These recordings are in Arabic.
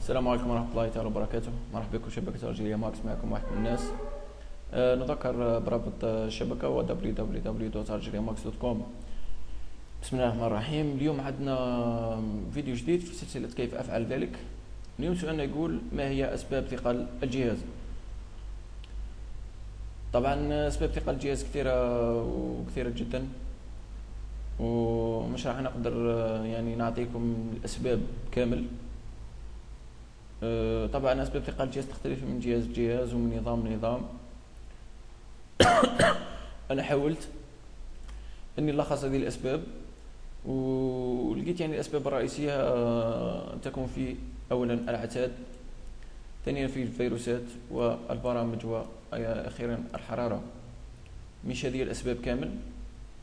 السلام عليكم ورحمة الله تعالى وبركاته. مرحبا بكم شبكة أرجيليا ماكس، معكم واحد من الناس. نذكر برابط الشبكة هو www.argeliamax.com. بسم الله الرحمن الرحيم. اليوم عندنا فيديو جديد في سلسلة كيف أفعل ذلك. اليوم سؤالنا يقول: ما هي أسباب ثقل الجهاز؟ طبعا أسباب ثقل الجهاز كثيرة جدا، ومش راح نقدر يعني نعطيكم الأسباب كامل. طبعا أسباب ثقل الجهاز تختلف من جهاز لجهاز ومن نظام لنظام. أنا حاولت أني نلخص هذه الأسباب، ولقيت يعني الأسباب الرئيسية تكون في أولا العتاد، ثانيا في الفيروسات والبرامج، وأخيرا الحرارة. مش هذه الأسباب كامل،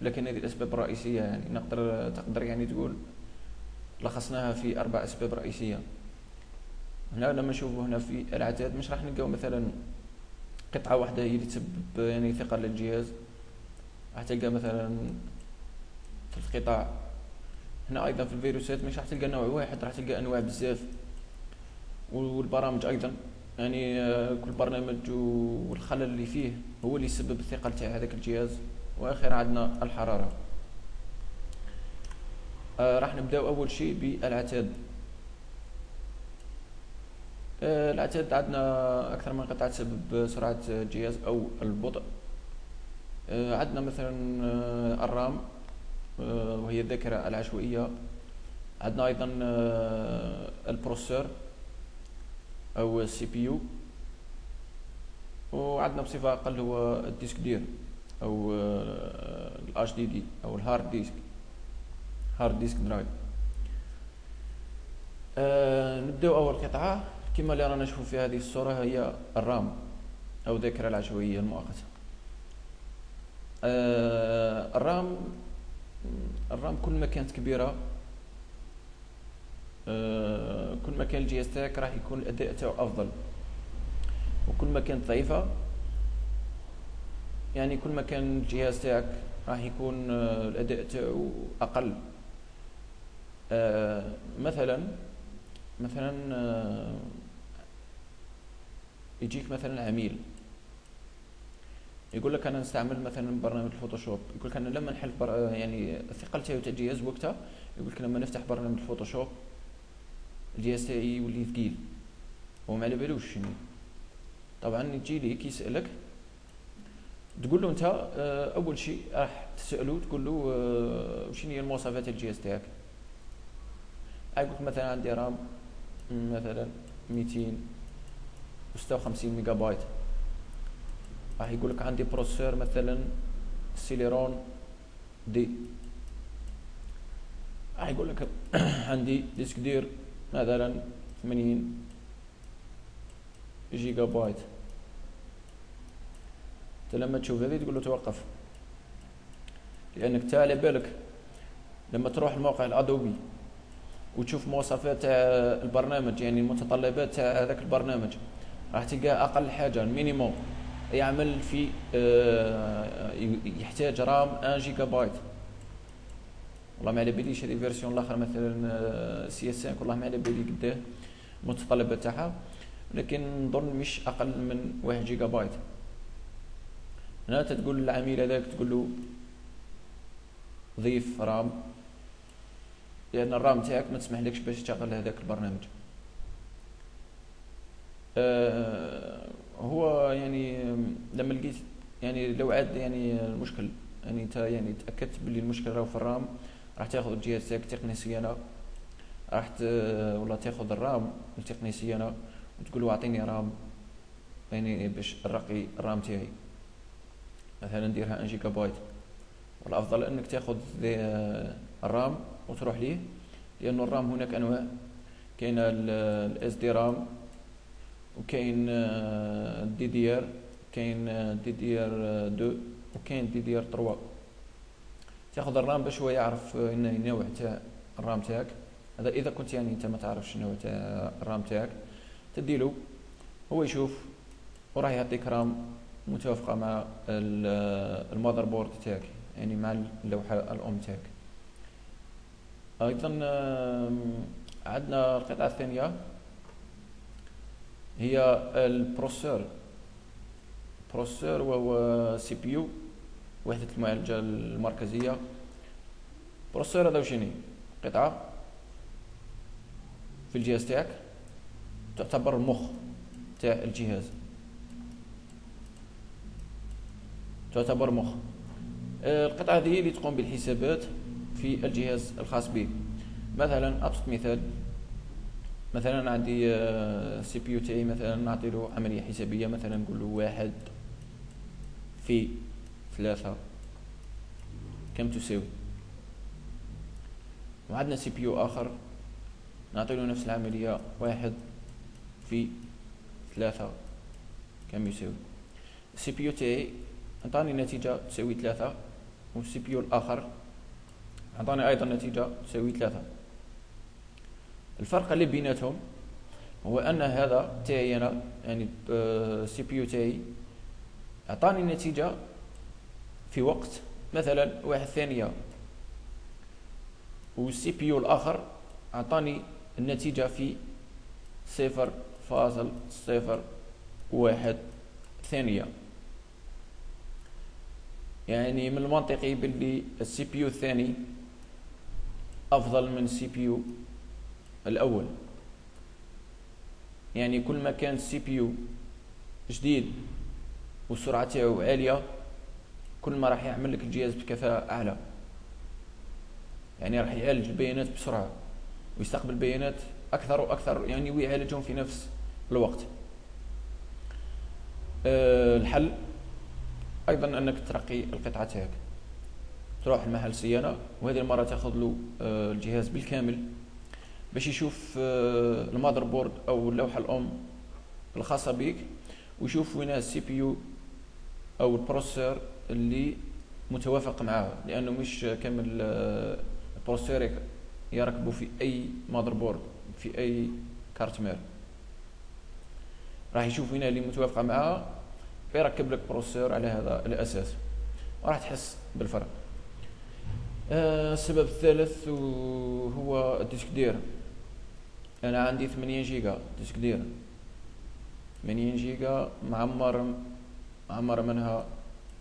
لكن هذه الأسباب الرئيسية، يعني تقدر يعني تقول لخصناها في 4 أسباب رئيسية. هنا لما نشوفوا هنا في العتاد مش راح نلقاو مثلا قطعة واحدة هي اللي تسبب يعني ثقل للجهاز. راح تلقى مثلا في القطع. هنا أيضا في الفيروسات مش راح تلقى نوع واحد، راح تلقى أنواع بزاف. والبرامج أيضا، يعني كل برنامج والخلل اللي فيه هو اللي يسبب الثقل تاع هذاك الجهاز. وأخيرا عندنا الحرارة. راح نبداو أول شيء بالعتاد. العتاد عندنا أكثر من قطعة تسبب سرعة الجهاز أو البطء. عندنا مثلا الرام، وهي الذاكرة العشوائية. عندنا أيضا البروسيسور أو السي بي يو. وعندنا بصفة أقل هو الديسك دير أو الاتش دي دي أو الهارد ديسك درايف. نبداو أول قطعة كما اللي رانا نشوفو في هذه الصورة، هي الرام أو الذاكرة العشوائية المؤقتة. الرام كل ما كانت كبيرة كل ما كان الجهاز تاعك راح يكون الأداء تاعو أفضل، وكل ما كانت ضعيفة يعني كل ما كان الجهاز تاعك راح يكون الأداء تاعو أقل. مثلا يجيك مثلا عميل يقول لك انا نستعمل مثلا برنامج الفوتوشوب، يقول لك انا لما نحل يعني الثقل تاعو تاع الجهاز وقتها، يقول لك لما نفتح برنامج الفوتوشوب الجهاز تاعي يولي ثقيل، هو ما على بالوش شنو. طبعا يجي ليك يسالك، تقول له انت اول شيء راح تساله تقول له شنو هي المواصفات تاع الجهاز تاعك. يقول لك مثلا عندي رام مثلا 256 ميجا بايت. راح يقول لك عندي بروسيسور مثلا سيليرون دي. راح يقول لك عندي ديسك دير مثلا 80 جيجا بايت. انت لما تشوف هذه تقول له توقف، لانك انت على بالك لما تروح الموقع الادوبي وتشوف مواصفات تاع البرنامج، يعني المتطلبات تاع هذاك البرنامج، راح تلقى اقل حاجه المينيموم يعمل في يحتاج رام 1 جيجا بايت. والله ما على باليش هذه الفيرسيون الاخر مثلا سي اس 5، والله ما على بالي قداه المتطلبات تاعها، لكن نظن مش اقل من 1 جيجا بايت. هنا تقول للعميل هذاك تقول له ضيف رام، لان الرام تاعك ما تسمحلكش باش تشغل هذاك البرنامج. هو يعني لما لقيت يعني لو عاد يعني المشكل، يعني انت يعني تاكدت باللي المشكل راهو في الرام، راح تاخذ الجهاز تاعك تقنيسيا، ولا تاخذ الرام التقنيسيا وتقول له اعطيني رام، يعني باش نرقي الرام تاعي مثلا نديرها 1 جيجا بايت. والافضل انك تاخذ الرام وتروح ليه، لانه الرام هناك انواع، كاين الاس دي رام، وكاين دي دي ار، كاين دي دي ار 2، وكاين دي دي ار 3. تاخذ الرام باش هو يعرف النوع تاع الرام تاعك. هذا اذا كنت يعني انت ما تعرفش النوع تاع الرام تاعك، تديله هو يشوف وراح يعطيك رام متوافقه مع المذر بورد تاعك، يعني مع اللوحه الام تاعك. ايضا عندنا القطعه الثانيه هي البروسيسور. وهو سي بي يو، وحدة المعالجة المركزية. البروسيسور هذا وشنو قطعة في الجهاز تاعك، تعتبر المخ تاع الجهاز، تعتبر مخ. القطعة هذه اللي تقوم بالحسابات في الجهاز الخاص به. مثلا ابسط مثال، مثلا عندي سي بي يو تاعي، مثلا نعطي له عملية حسابية، مثلا نقول له 1 في 3 كم تساوي. وعندنا سي بي يو آخر نعطي له نفس العملية، 1 في 3 كم يساوي. السي بي يو تاعي عطاني نتيجة تساوي 3، والسي بي يو الآخر عطاني أيضا نتيجة تساوي 3. الفرق اللي بيناتهم هو أن هذا تاعي أنا، يعني السي بي يو تاعي عطاني النتيجة في وقت مثلا 1 ثانية، والسي بي يو الآخر عطاني النتيجة في 0.01 ثانية. يعني من المنطقي باللي السي بي يو الثاني أفضل من السي بي يو الأول. يعني كل ما كان السي بي يو جديد والسرعة تاعو عالية، كل ما راح يعمل لك الجهاز بكفاءة أعلى. يعني راح يعالج البيانات بسرعة ويستقبل بيانات أكثر وأكثر، يعني ويعالجهم في نفس الوقت. الحل أيضا أنك ترقي القطعة تاعك، تروح المحل صيانة، وهذه المرة تاخذ له الجهاز بالكامل باش يشوف المادر بورد أو اللوحة الأم الخاصة بك، ويشوف وين السي بي يو أو البروسيسور اللي متوافق معاه، لأنه مش كامل البروسيسور يركبوا في أي مادر بورد في أي كارت مير. راح يشوف وين اللي متوافقة معاه فيركب لك بروسيسور على هذا الأساس، وراح تحس بالفرق. السبب الثالث هو الديسك دير. أنا عندي 80 جيجا ديسك دير، 80 جيجا معمر منها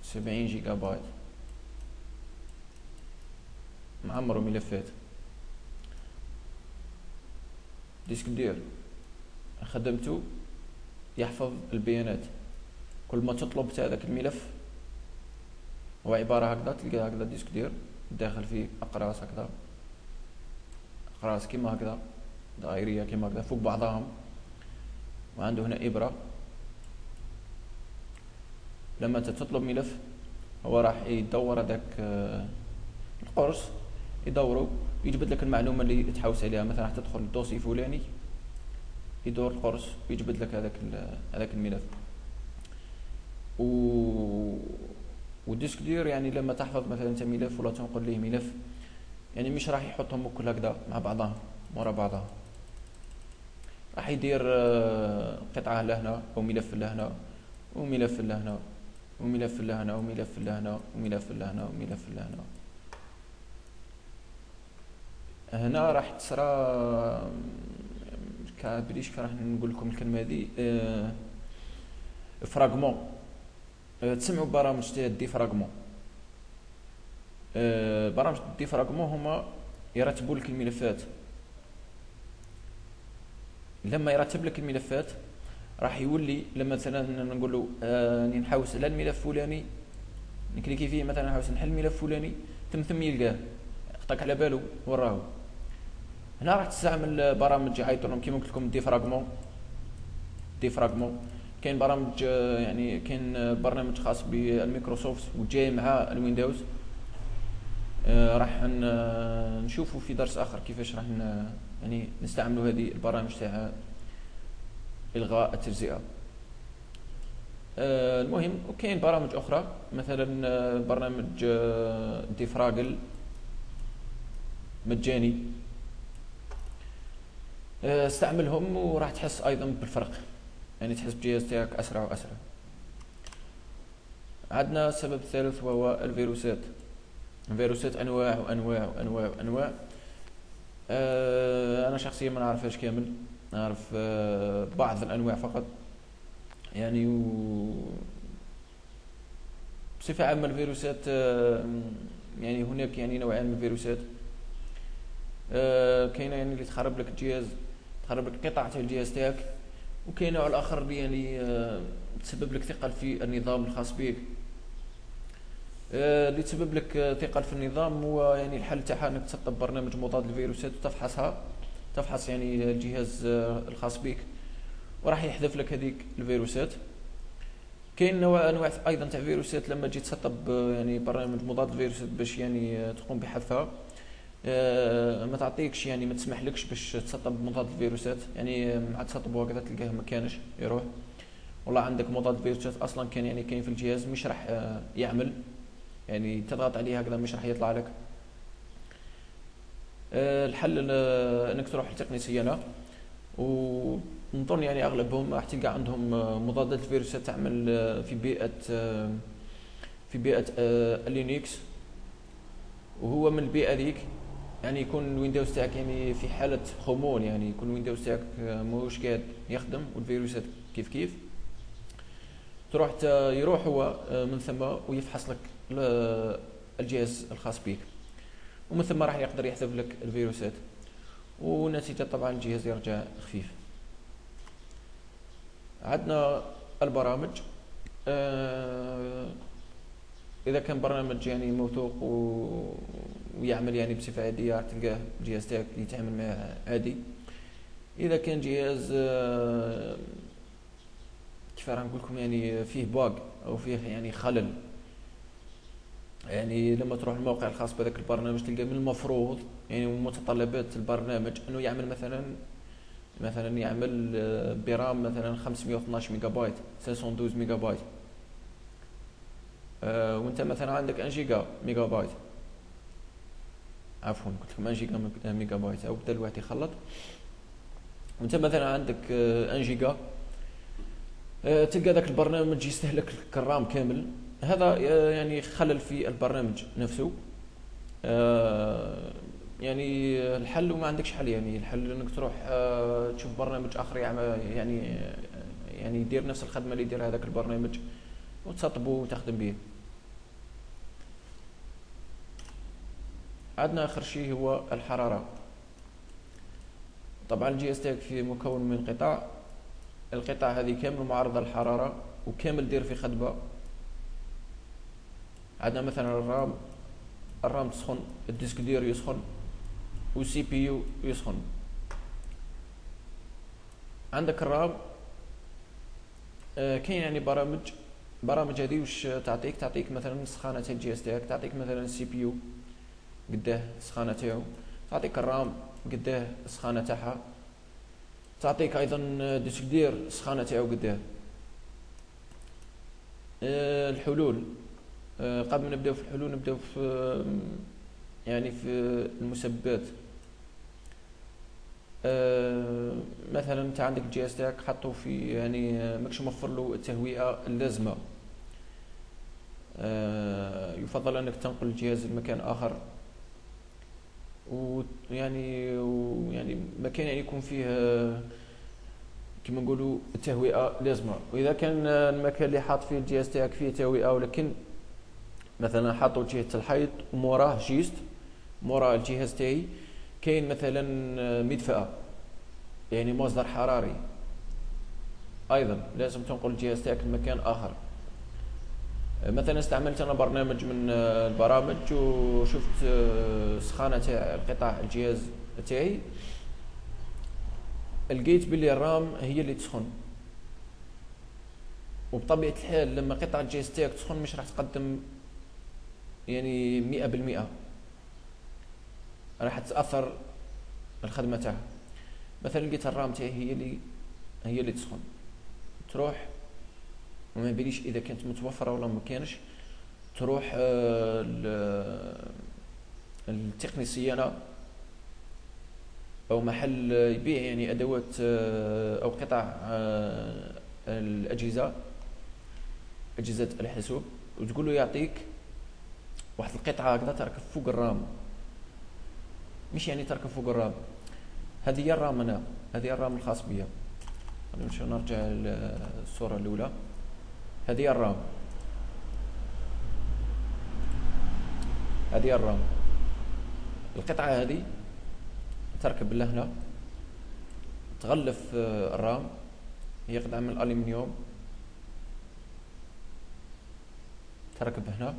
70 جيجا بايت، معمر ملفات. ديسك دير خدمته يحفظ البيانات، كل ما تطلب تاع ذاك الملف هو عبارة هكذا، تلقى هكذا ديسك دير داخل فيه أقراص هكذا، أقراص كيما هكذا دائرية كيما هكذا فوق بعضهم، وعنده هنا إبرة. لما تطلب ملف هو راح يدور هذاك القرص، يدوره يجبد لك المعلومة اللي تحوس عليها. مثلا راح تدخل الدوسي فلاني، يدور القرص ويجبد لك هذاك الملف. والديسك دير يعني لما تحفظ مثلا انت ملف ولا تنقل ليه ملف، يعني مش راح يحطهم كل هكذا مع بعضهم ورا بعضها، راح يدير قطعة لهنا أو ملف لهنا وملف لهنا وملف لهنا وملف لهنا وملف لهنا وملف لهنا. هنا راح تصرى كبريش راح نقول لكم الكلمة هذه فراغمون. تسمعوا برامج تاع ديفراغمون. برامج ديفراغمون هما يرتبوا لك الملفات. لما يرتب لك الملفات راح يولي لما مثلا نقول له نحوس على الملف الفلاني، نكليكي فيه مثلا نحوس نحل الملف الفلاني، ثم يلقاه خطاك على بالو وراه. هنا راح تستعمل برامج يعيطوا لهم كيما قلت لكم ديفراغمون. كاين برامج يعني كاين برنامج خاص بالميكروسوفت وجاي مع الويندوز. راح نشوفوا في درس اخر كيفاش راح يعني نستعملوا هذه البرامج تاع الغاء التجزئه. المهم وكاين برامج اخرى مثلا برنامج ديفراغل مجاني، استعملهم وراح تحس ايضا بالفرق، يعني تحس بجهاز تاعك اسرع واسرع. عندنا السبب الثالث وهو الفيروسات. الفيروسات انواع وانواع وانواع وانواع. انا شخصيا ما نعرفهاش كامل، نعرف بعض الانواع فقط. يعني بصفة عامة الفيروسات يعني هناك يعني نوعان من الفيروسات. كاينه يعني اللي تخرب لك الجهاز، تخرب لك قطع تاع الجهاز تاعك، وكاين نوع الاخر اللي يعني تسبب لك ثقل في النظام الخاص بك. اللي تسبب لك ثقل في النظام هو يعني الحل تاعها انك تسطب برنامج مضاد للفيروسات وتفحصها، تفحص يعني الجهاز الخاص بك، وراح يحذف لك هذيك الفيروسات. كاين انواع ايضا تاع فيروسات لما تجي تسطب يعني برنامج مضاد للفيروسات باش يعني تقوم بحذفها، ما تعطيكش يعني ما تسمحلكش باش تسطب مضاد الفيروسات. يعني مع تسطبه هكذا تلقاه ما كانش يروح، والله عندك مضاد الفيروسات اصلا كان يعني كاين في الجهاز مش راح يعمل، يعني تضغط عليه هكذا مش راح يطلع لك. الحل انك تروح لتقني صيانه، ونظن يعني اغلبهم راح تلقى عندهم مضادات الفيروسات تعمل في بيئه اللينكس، وهو من البيئه ذيك يعني يكون الويندوز تاعك يعني في حاله خمول، يعني يكون الويندوز تاعك موش قاعد يخدم والفيروسات كيف كيف تروح يروح هو من ثم ويفحص لك الجهاز الخاص بك، ومن ثم راح يقدر يحذف لك الفيروسات، ونتيجة طبعا الجهاز يرجع خفيف. عندنا البرامج. اذا كان برنامج يعني موثوق ويعمل يعني بصفه عاديه تلقاه الجهاز تاعك يتعامل معه عادي. اذا كان جهاز كيف راح نقول لكم يعني فيه باغ او فيه يعني خلل، يعني لما تروح الموقع الخاص بهذاك البرنامج تلقى من المفروض يعني من متطلبات البرنامج انه يعمل مثلا يعمل برام مثلا 512 ميجا بايت 512 ميجا بايت، وانت مثلا عندك 1 جيجا ميجا بايت، عفوا قلت لكم 1 جيجا ميجا بايت، او بدا الواحد يخلط. وانت مثلا عندك 1 جيجا، تلقى ذاك البرنامج يستهلك لك الرام كامل. هذا يعني خلل في البرنامج نفسه. يعني الحل وما عندكش حل، يعني الحل انك تروح تشوف برنامج اخر يعني يدير نفس الخدمه اللي يدير هذاك البرنامج وتسطبه وتخدم به. عندنا اخر شيء هو الحراره. طبعا الجهاز تاعك فيه مكون من قطع، القطع هذه كامل معرضه للحراره وكامل دير في خدمه. عندنا مثلا الرام تسخن، الديسك دير يسخن، والسي بي يو يسخن. عندك الرام كاين يعني برامج هذه واش تعطيك مثلا سخانه تاع الجهاز تاعك، تعطيك مثلا السي بي يو قداه السخانه تاعو، تعطيك الرام قداه السخانه تاعها، تعطيك ايضا ديسك دير السخانه تاعو قداه. الحلول. قبل ما نبداو في الحلول نبداو في يعني في المسببات. مثلا انت عندك الجهاز تاعك حطه في يعني ماكش موفر له التهوئه اللازمه، يفضل انك تنقل الجهاز لمكان اخر، ويعني مكان يعني يكون فيه كما نقولوا التهوئه لازمه. واذا كان المكان اللي حاط فيه الجهاز تاعك فيه تهوئه ولكن مثلا حاطو جهه الحيط وموراه جيست مورا الجهاز تاعي كاين مثلا مدفأة يعني مصدر حراري، ايضا لازم تنقل الجهاز تاعك لمكان اخر. مثلا استعملت انا برنامج من البرامج وشفت سخانه تاع القطع الجهاز تاعي، لقيت بلي الرام هي اللي تسخن، وبطبيعه الحال لما قطع الجهاز تاعك تسخن مش راح تقدم يعني 100%، راح تتاثر الخدمه تاعها. مثلا لقيت الرام تاعي هي اللي تسخن، تروح وما بيليش اذا كانت متوفره ولا ما كانش، تروح التقني الصيانه او محل يبيع يعني ادوات او قطع الاجهزه اجهزه الحاسوب، وتقول له يعطيك واحد القطعه هكذا تركب فوق الرام، مش يعني تركب فوق الرام، هذه هي الرام. انا هذه الرام الخاص بيا. نمشي نرجع للصورة الأولى. هذه الرام، هذه الرام. القطعة هذه تركب لهنا، تغلف الرام. هي قطعة من الألمنيوم، تركب هنا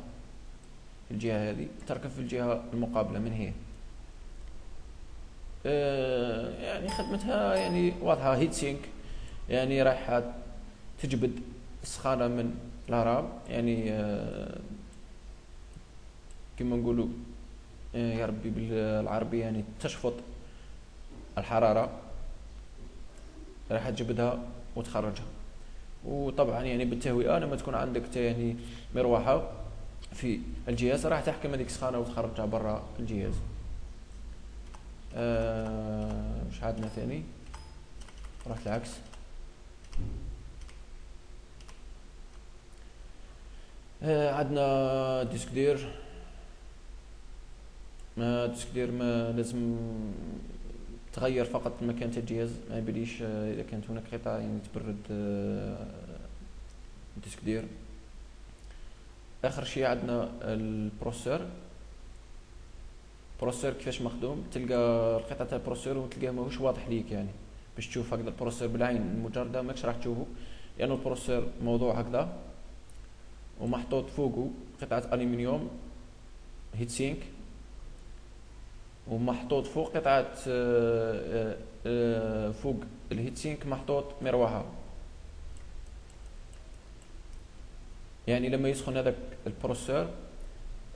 في الجهة هذه، تركب في الجهة المقابلة من هي. يعني خدمتها يعني واضحة، هيت سينك، يعني راح تجبد السخانة من الرام، يعني كما نقولوا يا ربي بالعربية، يعني تشفط الحرارة، راح تجبدها وتخرجها. وطبعا يعني بالتهوئة لما تكون عندك يعني مروحة في الجهاز راح تحكم هذيك السخانة وتخرجها برا الجهاز. مش عندنا ثاني، رحت العكس. عندنا ديسك دير ما لازم تغير فقط مكان تاع الجهاز، ما يبليش اذا كانت هناك قطعة يعني تبرد ديسك دير. اخر شيء عندنا البروسيسور. كيفاش مخدوم، تلقى القطعة تاع البروسيسور وتلقاه ماهوش واضح ليك، يعني باش تشوف هكذا البروسيسور بالعين المجردة ماكش راح تشوفه، لانه البروسيسور موضوع هكذا ومحطوط فوقه قطعة ألمنيوم هيت سينك، ومحطوط فوق قطعة فوق الهيت سينك محطوط مروحة. يعني لما يسخن هذاك البروسيسور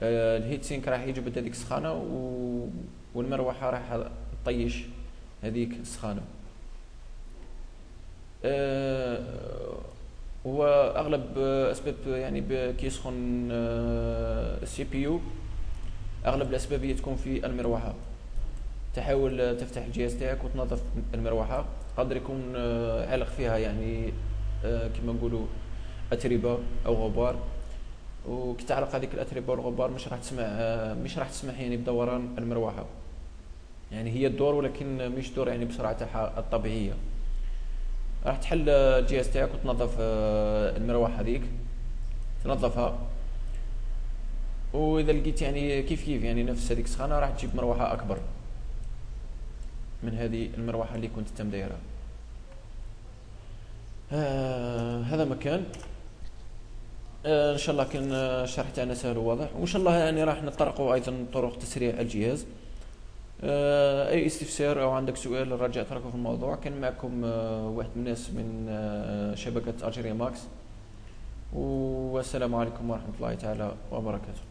الهيت سينك راح يجبد هذيك السخانة والمروحة راح تطيش هذيك السخانة. واغلب اسباب يعني كي يسخن السي بي يو، اغلب الاسباب هي تكون في المروحه. تحاول تفتح الجهاز تاعك وتنظف المروحه، قادر يكون علق فيها يعني كما نقولوا اتربه او غبار، وكي تعلق هذيك الاتربه والغبار مش راح تسمح يعني بدوران المروحه. يعني هي الدور ولكن مش دور يعني بسرعتها الطبيعيه. راح تحل الجهاز تاعك وتنظف المروحه هذيك، تنظفها، واذا لقيت يعني كيف يعني نفس هذيك السخانه راح تجيب مروحه اكبر من هذه المروحه اللي كنت تم دايرها. هذا مكان. ان شاء الله كان الشرح تاعنا سهل وواضح، وان شاء الله يعني راح نطرقوا ايضا طرق تسريع الجهاز. اي استفسار او عندك سؤال رجاء اتركه في الموضوع. كان معكم واحد من الناس من شبكه الجيريا ماكس، والسلام عليكم ورحمه الله تعالى وبركاته.